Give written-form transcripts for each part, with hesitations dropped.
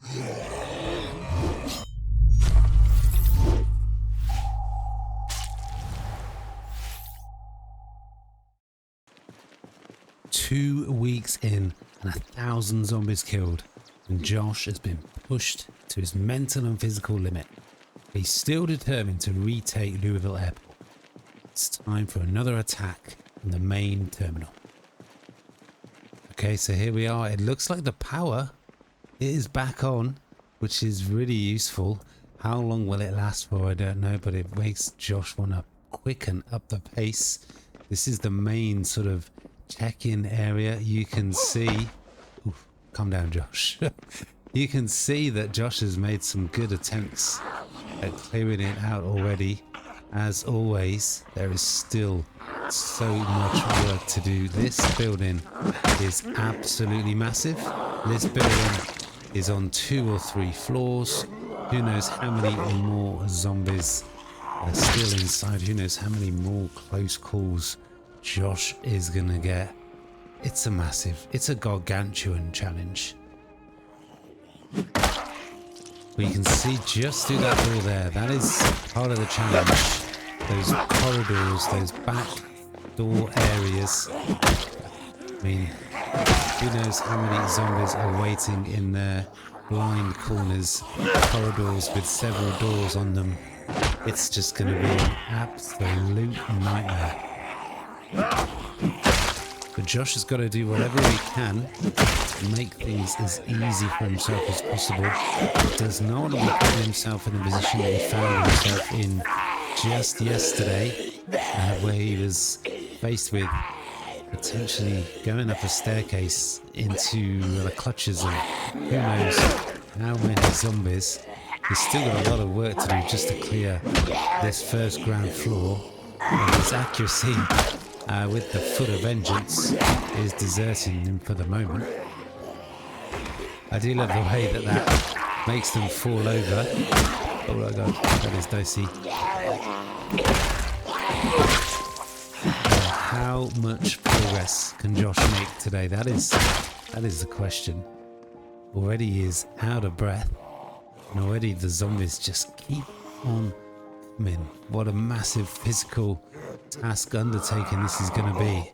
2 weeks in and 1,000 zombies killed, and Josh has been pushed to his mental and physical limit. He's still determined to retake Louisville Airport. It's time for another attack in the main terminal. Okay, so here we are. It looks like the power is back on, which is really useful. How long will it last for? I don't know, but it makes Josh want to quicken up the pace. This is the main sort of check-in area. You can see... Oof, calm down, Josh. You can see that Josh has made some good attempts at clearing it out already. As always, there is still so much work to do. This building is absolutely massive. This building is on 2 or 3 floors. Who knows how many more zombies are still inside. Who knows how many more close calls Josh is gonna get. It's a gargantuan challenge. We can see just through that door there. That is part of the challenge. Those corridors, those back door areas. I mean, who knows how many zombies are waiting in their blind corners, corridors with several doors on them. It's just going to be an absolute nightmare. But Josh has got to do whatever he can to make things as easy for himself as possible. He does not want to put himself in the position that he found himself in just yesterday, where he was faced with potentially going up a staircase into the clutches of who knows how many zombies. He's still got a lot of work to do just to clear this first ground floor, and his accuracy with the foot of vengeance is deserting him for the moment. I do love the way that makes them fall over. Oh my god, that is dicey. How much progress can Josh make today? That is the question. Already he is out of breath, and already the zombies just keep on coming. What a massive physical task undertaking this is going to be.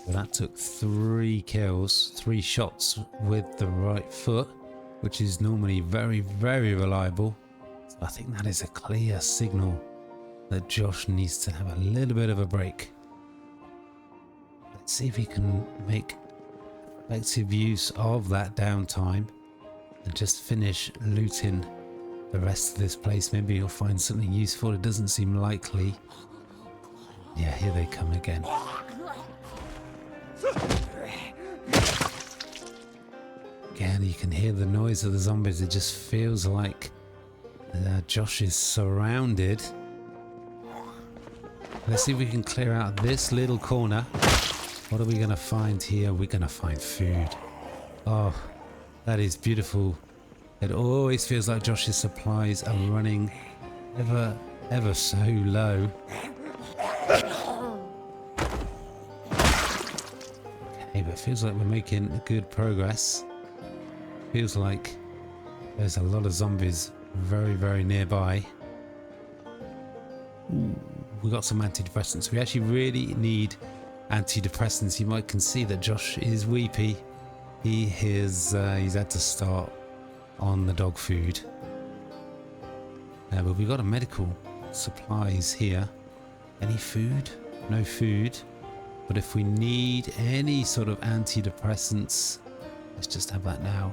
Well, that took 3 kills, 3 shots with the right foot, which is normally very, very reliable. So I think that is a clear signal that Josh needs to have a little bit of a break. Let's see if he can make effective use of that downtime and just finish looting the rest of this place. Maybe he'll find something useful. It doesn't seem likely. Yeah, here they come again. Again, you can hear the noise of the zombies. It just feels like Josh is surrounded. Let's see if we can clear out this little corner. What are we going to find here? We're going to find food. Oh, that is beautiful. It always feels like Josh's supplies are running ever so low. Okay, but it feels like we're making good progress. Feels like there's a lot of zombies very, very nearby. Ooh, we got some antidepressants. We actually really need antidepressants. You might can see that Josh is weepy. He's had to start on the dog food. But we've got a medical supplies here. Any food? No food. But if we need any sort of antidepressants, let's just have that now.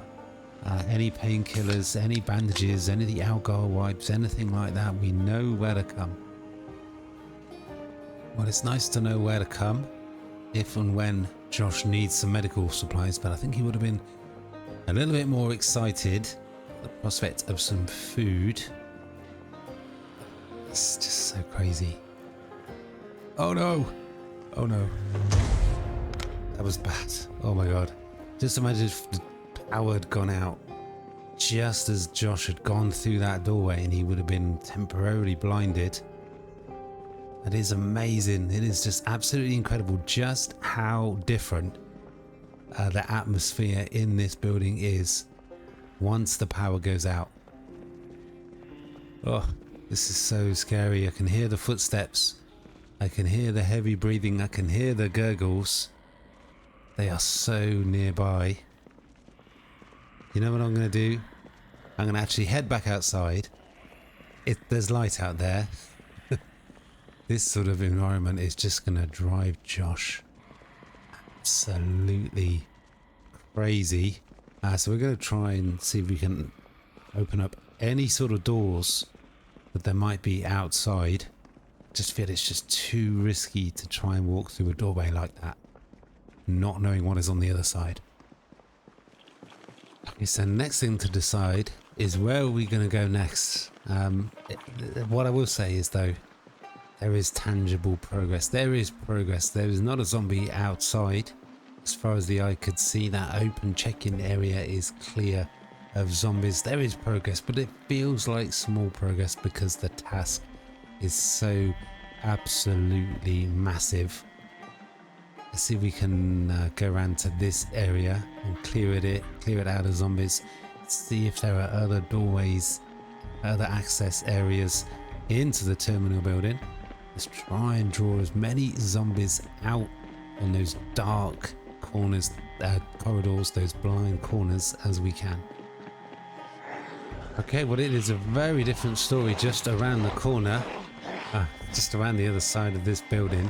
Any painkillers, any bandages, any of the alcohol wipes, anything like that, we know where to come. Well, it's nice to know where to come if and when Josh needs some medical supplies, but I think he would have been a little bit more excited at the prospect of some food. It's just so crazy. Oh no! Oh no. That was bad. Oh my god. Just imagine if the power had gone out just as Josh had gone through that doorway and he would have been temporarily blinded. That is amazing. It is just absolutely incredible just how different the atmosphere in this building is once the power goes out. Oh, this is so scary. I can hear the footsteps. I can hear the heavy breathing. I can hear the gurgles. They are so nearby. You know what I'm going to do? I'm going to actually head back outside. There's light out there. This sort of environment is just going to drive Josh absolutely crazy. So we're going to try and see if we can open up any sort of doors that there might be outside. Just feel it's just too risky to try and walk through a doorway like that, not knowing what is on the other side. Okay, so next thing to decide is where are we going to go next. What I will say is though, there is tangible progress. There is progress. There is not a zombie outside. As far as the eye could see, that open check-in area is clear of zombies. There is progress, but it feels like small progress because the task is so absolutely massive. Let's see if we can go around to this area and clear it out of zombies. See if there are other doorways, other access areas into the terminal building. Let's try and draw as many zombies out on those dark corners, corridors, those blind corners as we can. Okay, well it is a very different story just around the corner, just around the other side of this building.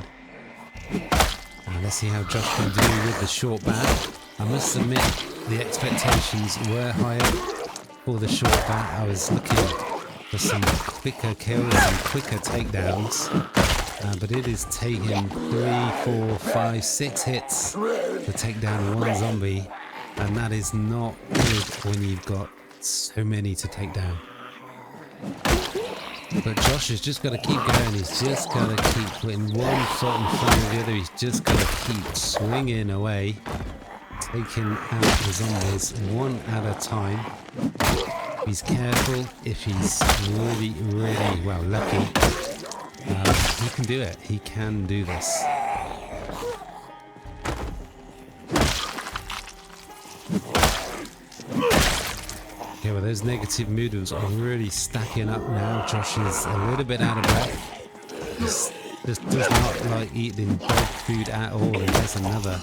Let's see how Josh can do with the short bat. I must admit the expectations were higher for the short bat. I was looking for some quicker kills and quicker takedowns, but it is taking 3, 4, 5, 6 hits to take down one zombie, and that is not good when you've got so many to take down. But Josh has just got to keep going. He's just got to keep putting one foot in front of the other. He's just got to keep swinging away, taking out the zombies one at a time. If he's careful, if he's really, really, well, lucky, he can do it. He can do this. Okay, well those negative moodles are really stacking up now. Josh is a little bit out of breath. He does not like eating dog food at all. And there's another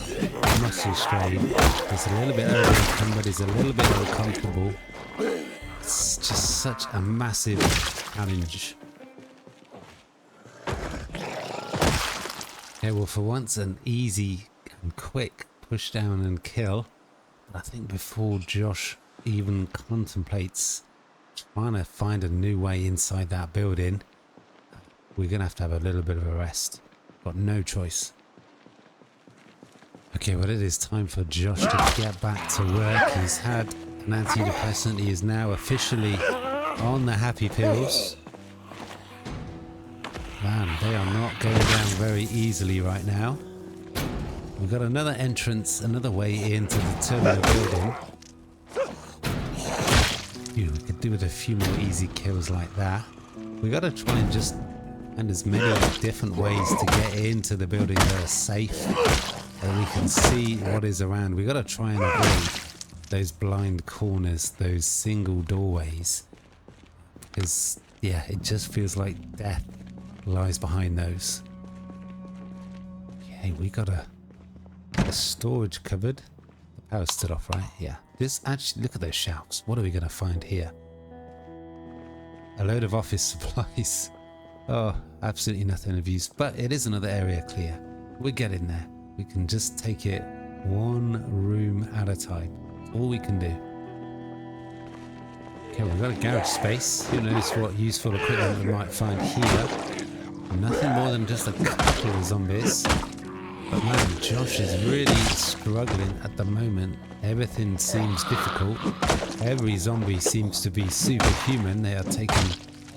muscle strain. He's a little bit overencumbered, he's a little bit uncomfortable. It's just such a massive challenge. Okay, well for once an easy and quick push down and kill. But I think before Josh even contemplates trying to find a new way inside that building, we're gonna have a little bit of a rest. Got no choice. Okay, well it is time for Josh to get back to work. He's had an antidepressant. He is now officially on the happy pills. Man, they are not going down very easily right now. We've got another entrance, another way into the terminal building. We could do with a few more easy kills like that. We got to try and just find as many different ways to get into the building that are safe, that we can see what is around. We got to try and avoid those blind corners, those single doorways, because yeah, it just feels like death lies behind those. Okay, we got a storage cupboard. The power stood off, right? Yeah. This actually, look at those shelves. What are we going to find here? A load of office supplies. Oh, absolutely nothing of use. But it is another area clear. We're getting there. We can just take it one room at a time. All we can do. Okay, we've got a garage space. Who knows what useful equipment we might find here. Nothing more than just a couple of zombies. But man, Josh is really struggling at the moment. Everything seems difficult. Every zombie seems to be superhuman. They are taking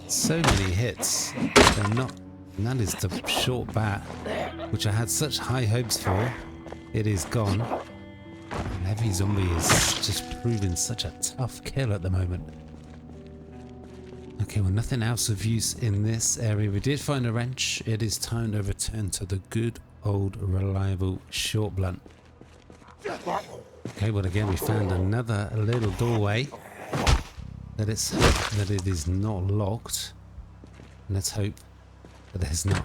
so many hits. They're not. And that is the short bat, which I had such high hopes for. It is gone. And every zombie is just proving such a tough kill at the moment. Okay, well nothing else of use in this area. We did find a wrench. It is time to return to the good old reliable short blunt. Okay, well again we found another little doorway. Let's hope that it is not locked. Let's hope that there's not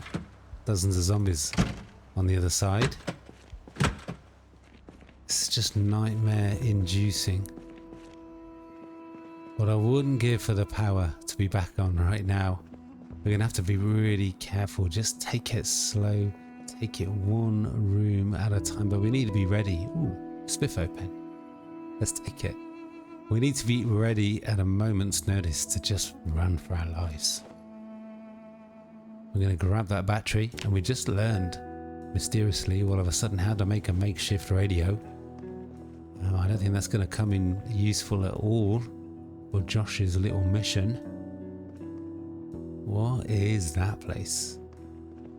dozens of zombies on the other side. It's just nightmare inducing. What I wouldn't give for the power to be back on right now. We're gonna have to be really careful. Just take it slow. Take it one room at a time, but we need to be ready. Ooh, Spiffo pen. Let's take it. We need to be ready at a moment's notice to just run for our lives. We're going to grab that battery, and we just learned mysteriously all of a sudden how to make a makeshift radio. I don't think that's going to come in useful at all for Josh's little mission. What is that place?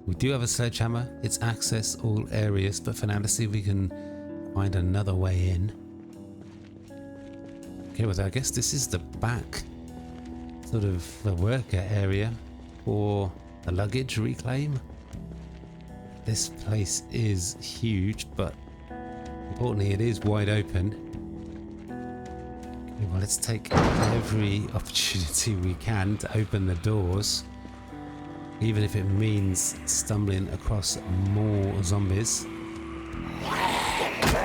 We do have a sledgehammer. It's access all areas, but for now let's see if we can find another way in. Okay, well I guess this is the back sort of the worker area for the luggage reclaim. This place is huge, but importantly it is wide open. Okay, well let's take every opportunity we can to open the doors, even if it means stumbling across more zombies.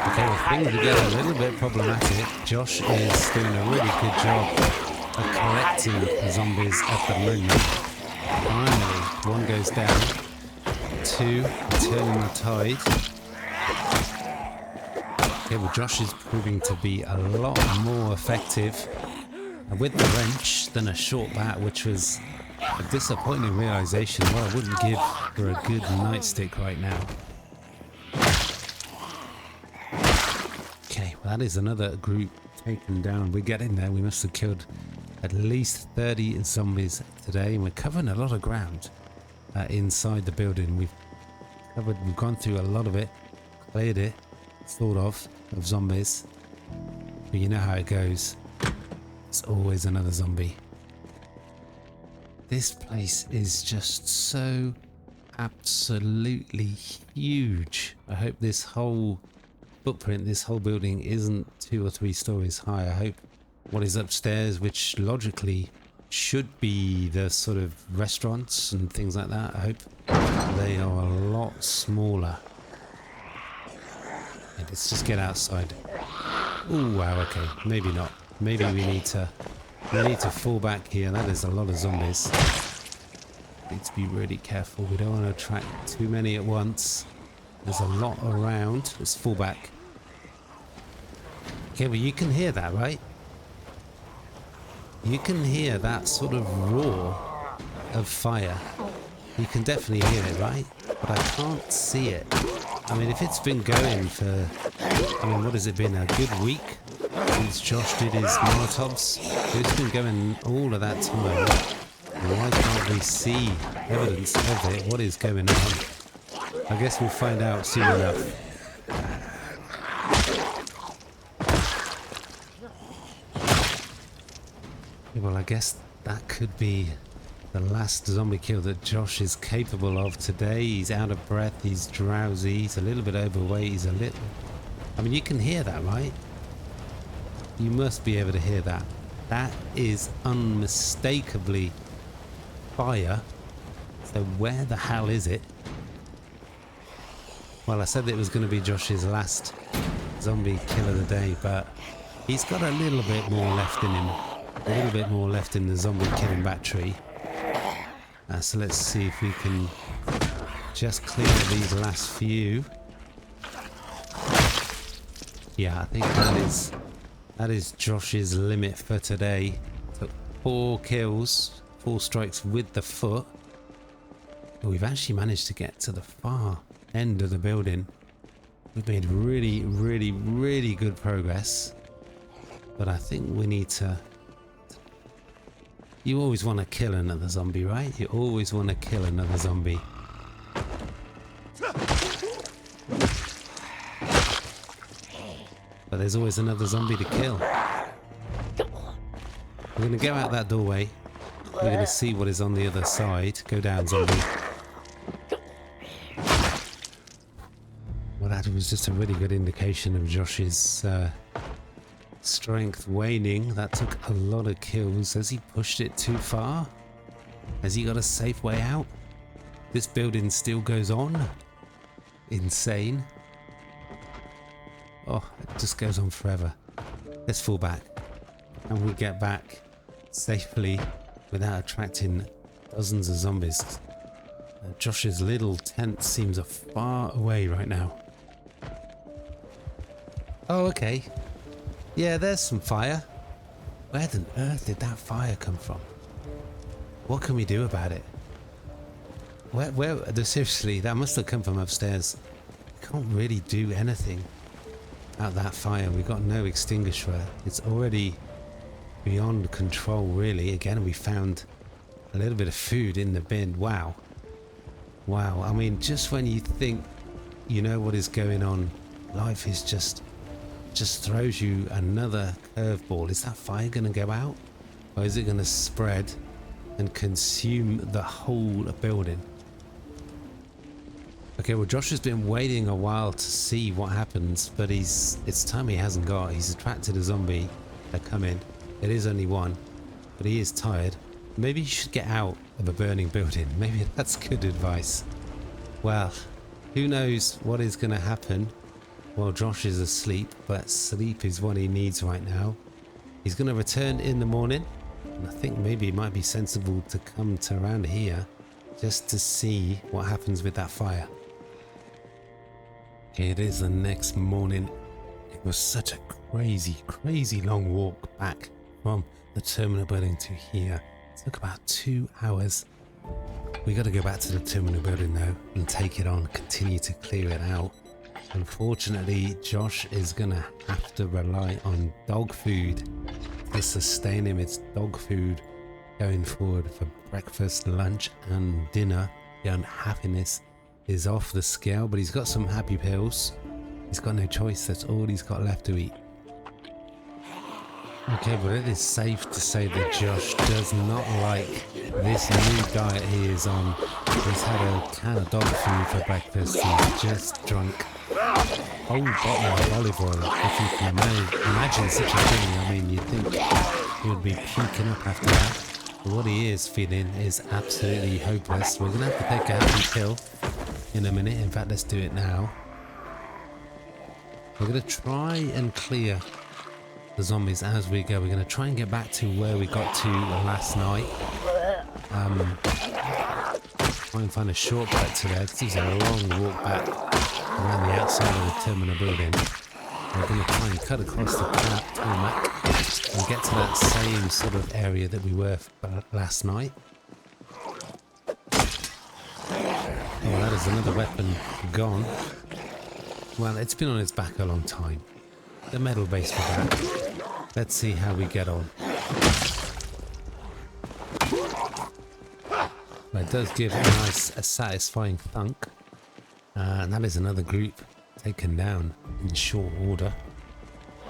Okay, well things are getting a little bit problematic. Josh is doing a really good job of collecting the zombies at the moment. Finally, one goes down. Two, turning the tide. Okay, well Josh is proving to be a lot more effective with the wrench than a short bat, which was a disappointing realization. What I wouldn't give for a good nightstick right now. Okay, well that is another group taken down. We're getting there. We must have killed at least 30 zombies today, and we're covering a lot of ground inside the building. We've gone through a lot of it, cleared it, sort of zombies. But you know how it goes. It's always another zombie. This place is just so absolutely huge. I hope this whole footprint, this whole building isn't 2 or 3 stories high. I hope what is upstairs, which logically should be the sort of restaurants and things like that, I hope they are a lot smaller. Okay, let's just get outside. Oh wow, okay, maybe not. Maybe we need to fall back here. That is a lot of zombies. Need to be really careful. We don't want to attract too many at once. There's a lot around. Let's fall back. Okay, well you can hear that, right? You can hear that sort of roar of fire. You can definitely hear it, right? But I can't see it. I mean, if it's been going for, I mean, what has it been, a good week since Josh did his Molotovs? It's been going all of that time. Why can't we see evidence of it? What is going on? I guess we'll find out soon enough. Well, I guess that could be the last zombie kill that Josh is capable of today. He's out of breath, he's drowsy, he's a little bit overweight, he's a little... I mean, you can hear that, right? You must be able to hear that. That is unmistakably fire. So where the hell is it? Well, I said that it was going to be Josh's last zombie kill of the day, but he's got a little bit more left in him. A little bit more left in the zombie killing battery. So let's see if we can just clear these last few. Yeah, I think that is Josh's limit for today. Took 4 kills, 4 strikes with the foot. But we've actually managed to get to the far end of the building. We've made really, really, really good progress. But I think we need to... You always want to kill another zombie, right? You always want to kill another zombie. But there's always another zombie to kill. We're going to go out that doorway. We're going to see what is on the other side. Go down, zombie. What that was just a really good indication of Josh's strength waning. That took a lot of kills. Has he pushed it too far? Has he got a safe way out? This building still goes on. Insane. Oh, it just goes on forever. Let's fall back. And we get back safely without attracting dozens of zombies. Josh's little tent seems far away right now. Oh, okay. Yeah, there's some fire. Where on earth did that fire come from? What can we do about it? Seriously, that must have come from upstairs. We can't really do anything about that fire. We've got no extinguisher. It's already beyond control, really. Again, we found a little bit of food in the bin. Wow. Wow. I mean, just when you think you know what is going on, life is just throws you another curveball. Is that fire going to go out? Or is it going to spread and consume the whole building? Okay, well, Josh has been waiting a while to see what happens, but it's time he hasn't got. He's attracted a zombie that come in. It is only one, but he is tired. Maybe you should get out of a burning building. Maybe that's good advice. Well, who knows what is going to happen while Josh is asleep, but sleep is what he needs right now. He's going to return in the morning, and I think maybe it might be sensible to come to around here just to see what happens with that fire. Okay, it is the next morning. It was such a crazy long walk back from the terminal building to here. It took about 2 hours. We got to go back to the terminal building now and take it on, continue to clear it out. Unfortunately, Josh is gonna have to rely on dog food to sustain him. It's dog food going forward for breakfast, lunch and dinner. The unhappiness is off the scale, but he's got some happy pills. He's got no choice. That's all he's got left to eat. Okay, but it is safe to say that Josh does not like this new diet he is on. He's had a can of dog food for breakfast. He's just drunk a whole bottle of olive oil. If you can imagine such a thing, I mean, you'd think he would be puking up after that. But what he is feeling is absolutely hopeless. We're going to have to take a happy pill in a minute. In fact, let's do it now. We're going to try and clear the zombies as we go. We're going to try and get back to where we got to last night. Try and find a shortcut to there, because it's a long walk back around the outside of the terminal building. We're going to try and cut across the tarmac and get to that same sort of area that we were last night. Oh, that is another weapon gone. Well, it's been on its back a long time. The metal baseball bat. Let's see how we get on. Well, it does give a satisfying thunk. And that is another group taken down in short order.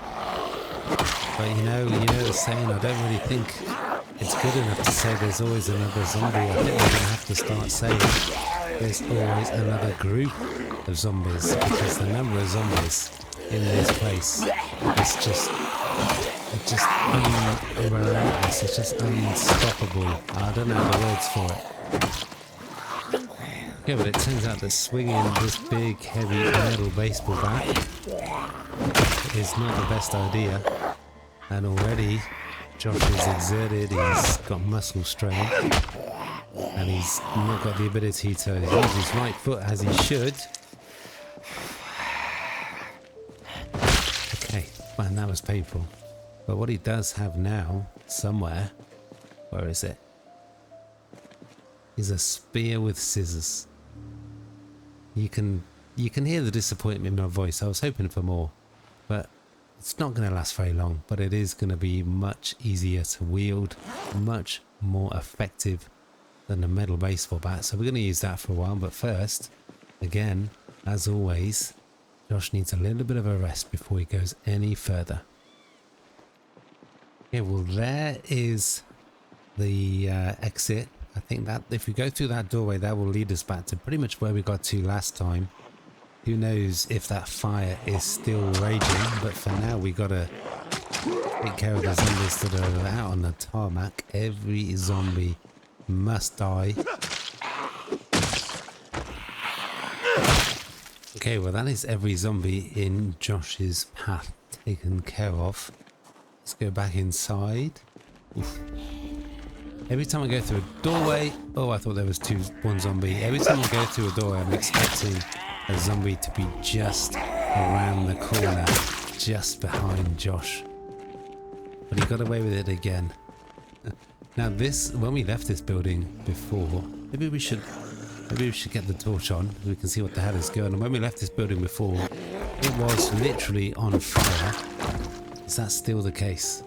But you know the saying, I don't really think it's good enough to say there's always another zombie. I think we're going to have to start saying there's always another group of zombies, because the number of zombies in this place is just unrelentless. It's just unstoppable. I don't know the words for it. Okay, but it turns out that swinging this big, heavy metal baseball bat is not the best idea. And already, Josh is exerted, he's got muscle strain, and he's not got the ability to use his right foot as he should. Okay, man, that was painful. But what he does have now, somewhere, where is it? Is a spear with scissors. You can hear the disappointment in my voice. I was hoping for more, but it's not going to last very long. But it is going to be much easier to wield, much more effective than a metal baseball bat. So we're going to use that for a while. But first, again, as always, Josh needs a little bit of a rest before he goes any further. Okay, well, there is the exit. I think that if we go through that doorway, that will lead us back to pretty much where we got to last time. Who knows if that fire is still raging, but for now we gotta take care of the zombies that are out on the tarmac. Every zombie must die. Okay, well that is every zombie in Josh's path taken care of. Let's go back inside. Oof. Every time I go through a doorway, oh, I thought there was one zombie. Every time I go through a doorway, I'm expecting a zombie to be just around the corner, just behind Josh. But he got away with it again. Now this, when we left this building before, maybe we should get the torch on. We can see what the hell is going on. When we left this building before, it was literally on fire. Is that still the case?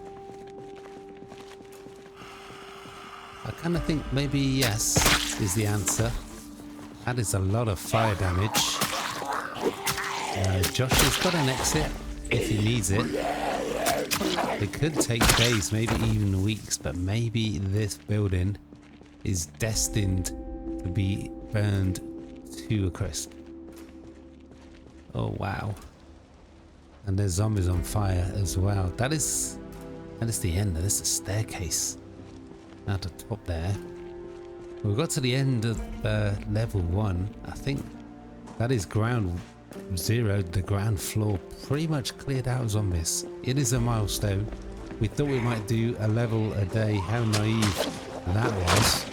I kind of think maybe yes is the answer. That is a lot of fire damage. Josh has got an exit if he needs it. It could take days, maybe even weeks, but maybe this building is destined to be burned to a crisp. Oh wow. And there's zombies on fire as well. That is the end. That is the staircase. At the top there. We got to the end of level 1. I think that is ground 0, the ground floor pretty much cleared out of zombies. It is a milestone. We thought we might do a level a day. How naive that was.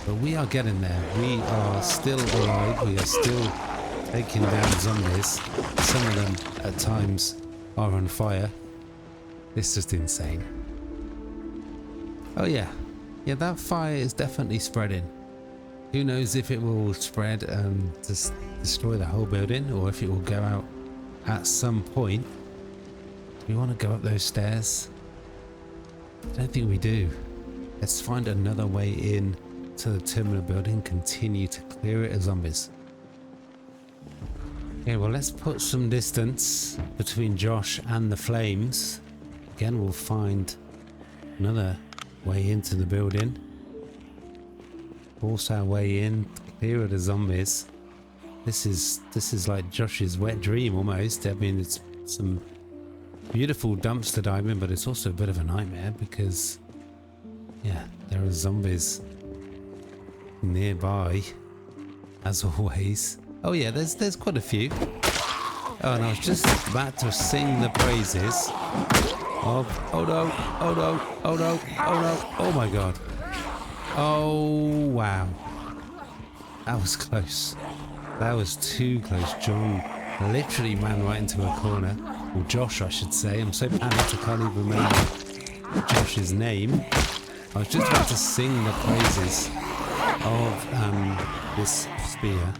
But we are getting there. We are still alive. We are still taking down zombies. Some of them at times are on fire. It's just insane. Oh yeah. Yeah, that fire is definitely spreading. Who knows if it will spread and just destroy the whole building, or if it will go out at some point. Do we want to go up those stairs? I don't think we do. Let's find another way in to the terminal building, continue to clear it of zombies. Okay, well let's put some distance between Josh and the flames. Again, we'll find another way into the building. Force our way in, clear of the zombies. This is like Josh's wet dream almost. I mean, it's some beautiful dumpster diving, but it's also a bit of a nightmare because, yeah, there are zombies nearby, as always. Oh yeah, there's quite a few. Oh, and I was just about to sing the praises of oh no, oh no, oh no, oh no, oh my god. Oh wow. That was close. That was too close. John literally ran right into a corner. Or Josh, I should say. I'm so panicked I can't even remember Josh's name. I was just about to sing the praises of this spear.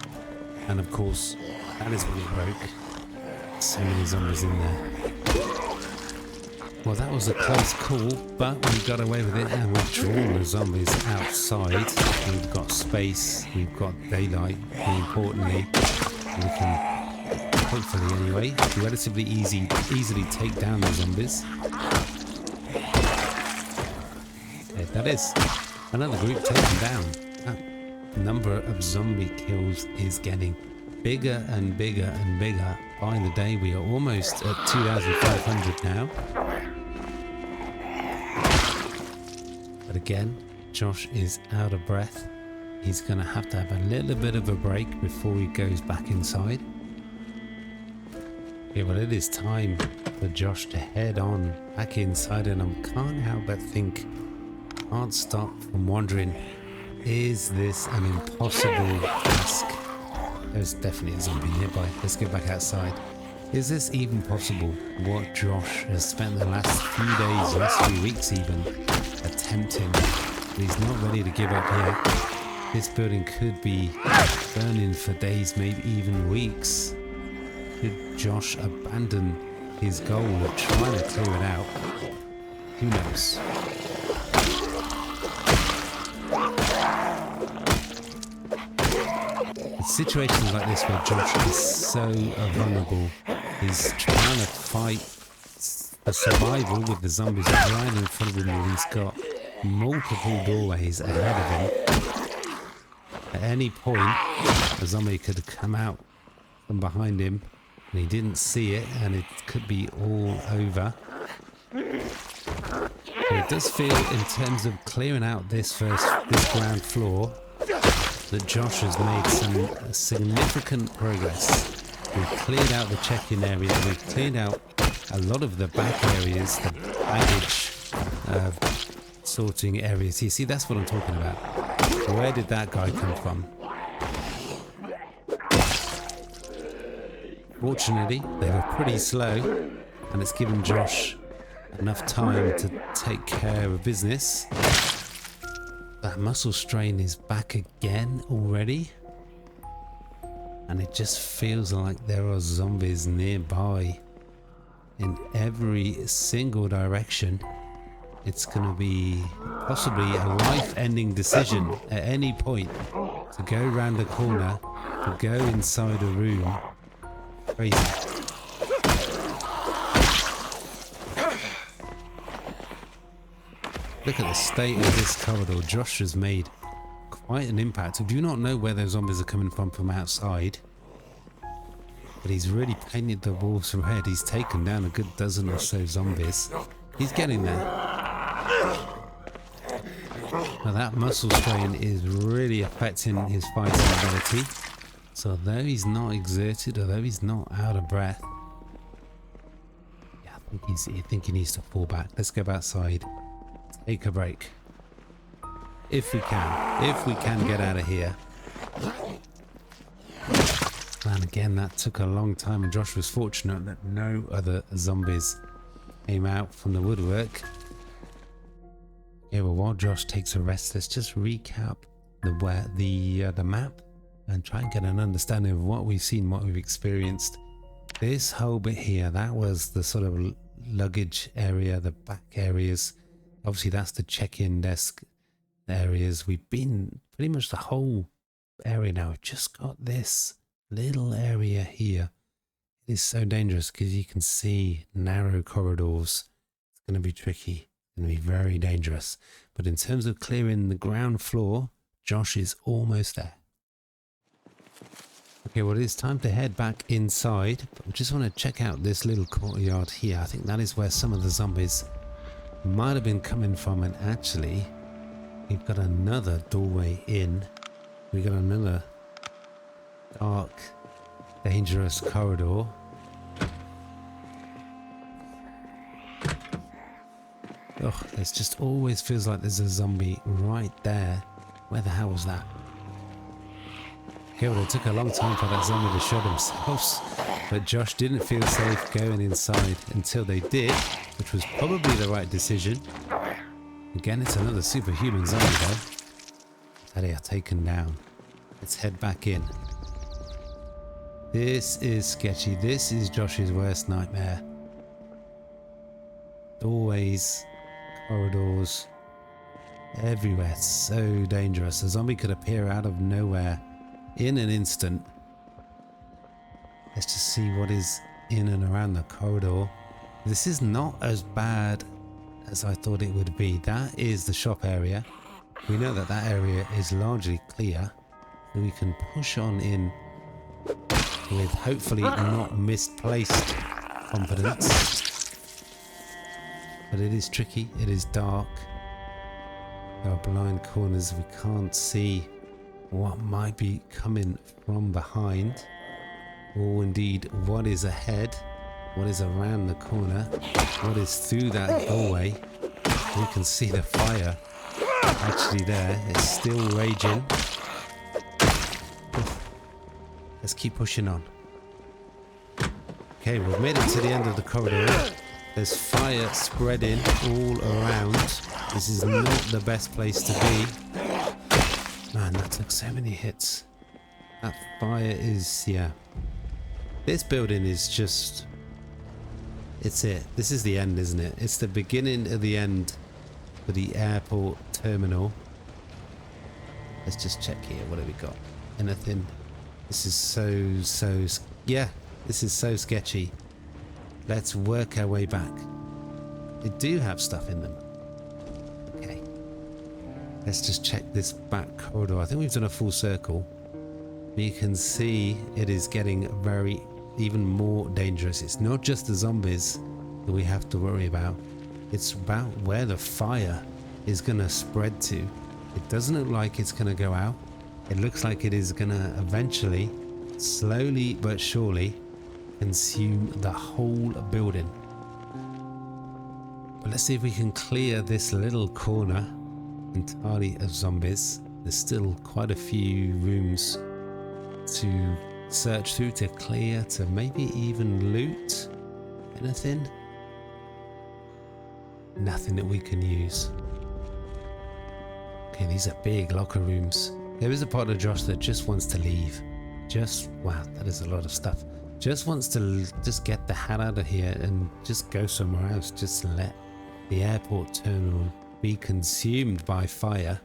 And of course, that is when it broke. So many zombies in there. Well, that was a close call, but we got away with it and we've drawn the zombies outside. We've got space, we've got daylight, and importantly, we can, hopefully anyway, relatively easily take down the zombies. There that is. Another group taken down. That number of zombie kills is getting bigger and bigger and bigger by the day. We are almost at 2,500 now. But again, Josh is out of breath. He's going to have a little bit of a break before he goes back inside. Yeah, well, it is time for Josh to head on back inside, and I can't help but think, can't stop from wondering, is this an impossible task? There's definitely a zombie nearby. Let's get back outside. Is this even possible? What Josh has spent the last few days, last few weeks even, attempting. He's not ready to give up yet. This building could be burning for days, maybe even weeks. Could Josh abandon his goal of trying to clear it out? Who knows? It's situations like this where Josh is so vulnerable. He's trying to fight for survival with the zombies right in front of him, and he's got multiple doorways ahead of him. At any point, a zombie could come out from behind him and he didn't see it, and it could be all over. But it does feel, in terms of clearing out this ground floor, that Josh has made some significant progress. We've cleared out the check-in area, we've cleared out a lot of the back areas, the baggage sorting areas. You see, that's what I'm talking about. Where did that guy come from? Fortunately, they were pretty slow, and it's given Josh enough time to take care of business. That muscle strain is back again already, and it just feels like there are zombies nearby in every single direction. It's going to be possibly a life-ending decision at any point to go around the corner, to go inside a room. Crazy. Look at the state of this corridor. Josh has made quite an impact. I do not know where those zombies are coming from outside, but he's really painted the walls red. He's taken down a good dozen or so zombies. He's getting there. Now that muscle strain is really affecting his fighting ability. So although he's not exerted, although he's not out of breath, yeah, I think he needs to fall back. Let's go outside. Take a break. If we can get out of here. And again, that took a long time, and Josh was fortunate that no other zombies came out from the woodwork. Okay, well, while Josh takes a rest, let's just recap the map and try and get an understanding of what we've seen, what we've experienced. This whole bit here, that was the sort of luggage area, the back areas. Obviously, that's the check-in desk areas. We've been pretty much the whole area now. We've just got this little area here. It is so dangerous because you can see narrow corridors. It's going to be tricky. It's going to be very dangerous. But in terms of clearing the ground floor, Josh is almost there. Okay, well, it's time to head back inside. But I just want to check out this little courtyard here. I think that is where some of the zombies might have been coming from, and actually we've got another doorway in. We've got another dark, dangerous corridor. Oh, it just always feels like there's a zombie right there. Where the hell was that? Okay, well, it took a long time for that zombie to show themselves, but Josh didn't feel safe going inside until they did, which was probably the right decision. Again, it's another superhuman zombie though. They are taken down. Let's head back in. This is sketchy. This is Josh's worst nightmare. Doorways, corridors, everywhere. So dangerous. A zombie could appear out of nowhere in an instant. Let's just see what is in and around the corridor. This is not as bad as I thought it would be. That is the shop area. We know that that area is largely clear, so we can push on in with hopefully not misplaced confidence. But it is tricky, it is dark. There are blind corners, we can't see what might be coming from behind, or indeed what is ahead, what is around the corner, what is through that doorway. We can see the fire actually there. It's still raging. Let's keep pushing on. Okay, we've made it to the end of the corridor. There's fire spreading all around. This is not the best place to be. Man, that took so many hits. That fire is, yeah. This building is just... It's it. This is the end, isn't it? It's the beginning of the end for the airport terminal. Let's just check here. What have we got? Anything? This is so... Yeah, this is so sketchy. Let's work our way back. They do have stuff in them. Okay. Let's just check this back corridor. I think we've done a full circle. we can see it is getting even more dangerous. It's not just the zombies that we have to worry about. It's about where the fire is going to spread to. It doesn't look like it's going to go out. It looks like it is going to eventually, slowly but surely, consume the whole building. But let's see if we can clear this little corner entirely of zombies. There's still quite a few rooms to search through, to clear, to maybe even loot. Anything? Nothing that we can use. Okay, these are big locker rooms. There is a part of Josh that just wants to leave. Wow, that is a lot of stuff. Just wants to just get the hell out of here and just go somewhere else. Just let the airport terminal be consumed by fire.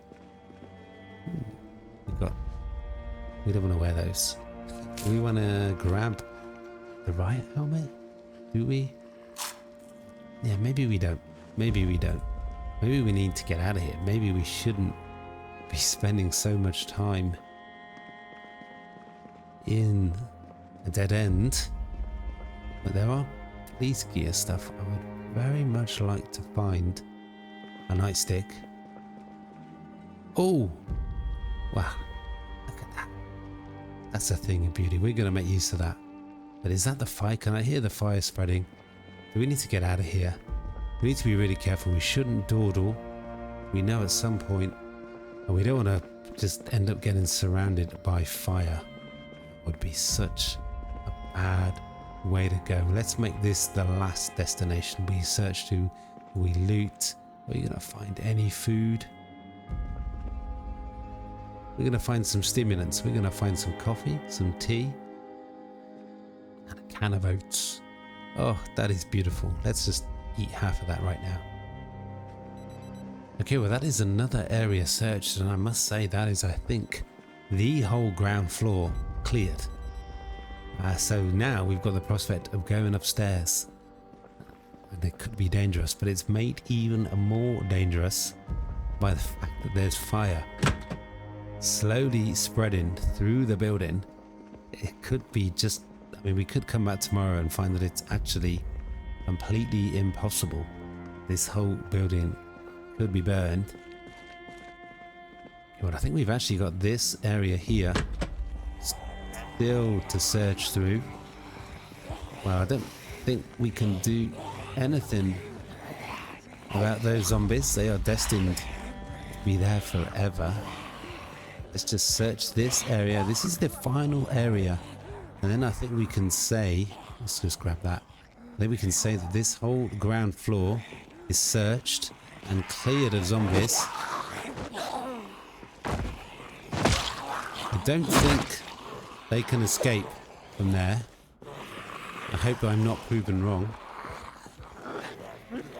We don't want to wear those. We want to grab the riot helmet? Do we? Yeah, maybe we don't. Maybe we don't. Maybe we need to get out of here. Maybe we shouldn't be spending so much time in a dead end. But there are police gear stuff. I would very much like to find a nightstick. Oh! Wow. Look at that. That's a thing of beauty. We're going to make use of that. But is that the fire? Can I hear the fire spreading? Do we need to get out of here? We need to be really careful. We shouldn't dawdle. We know at some point, and we don't want to just end up getting surrounded by fire. It would be such a bad way to go. Let's make this the last destination we search to. We loot. Are you going to find any food? We're going to find some stimulants. We're going to find some coffee, some tea, and a can of oats. Oh, that is beautiful. Let's just eat half of that right now. Okay, well that is another area searched, and I must say that is, I think, the whole ground floor cleared. So now we've got the prospect of going upstairs, and it could be dangerous, but it's made even more dangerous by the fact that there's fire slowly spreading through the building. It could be just, I mean, we could come back tomorrow and find that it's actually completely impossible. This whole building could be burned. But I think we've actually got this area here still to search through. Well, I don't think we can do anything about those zombies. They are destined to be there forever. Let's just search this area. This is the final area, and then I think we can say, let's just grab that. Then we can say that this whole ground floor is searched and cleared of zombies. I don't think they can escape from there. I hope I'm not proven wrong.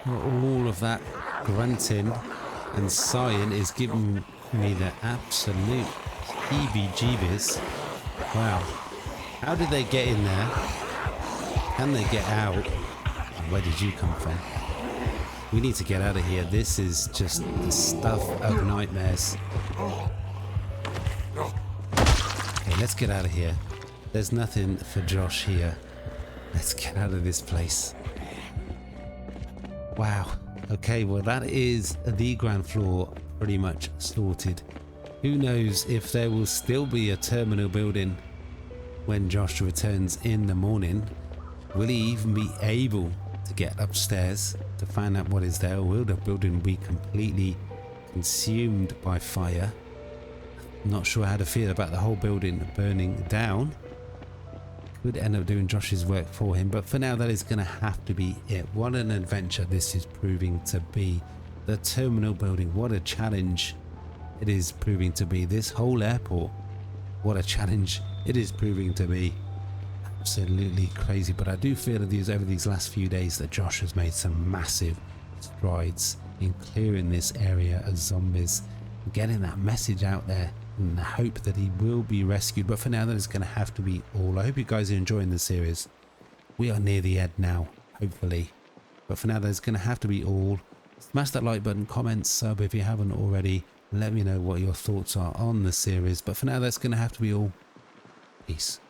All of that grunting and sighing is giving me the absolute heebie-jeebies. Wow. How did they get in there? Can they get out? Where did you come from? We need to get out of here. This is just the stuff of nightmares. Okay, let's get out of here. There's nothing for Josh here. Let's get out of this place. Wow. Okay, well that is the ground floor pretty much sorted. Who knows if there will still be a terminal building when Josh returns in the morning. Will he even be able to get upstairs to find out what is there, or will the building be completely consumed by fire? Not sure how to feel about the whole building burning down. Could end up doing Josh's work for him, but for now that is going to have to be it. What an adventure this is proving to be. The terminal building, what a challenge it is proving to be. This whole airport, what a challenge it is proving to be. Absolutely crazy, but I do feel that over these last few days that Josh has made some massive strides in clearing this area of zombies, getting that message out there in the hope that he will be rescued. But for now that is going to have to be all. I hope you guys are enjoying the series. We are near the end now, hopefully, but for now that is going to have to be all. Smash that like button, comment, sub if you haven't already. Let me know what your thoughts are on the series, but for now that's going to have to be all. Peace.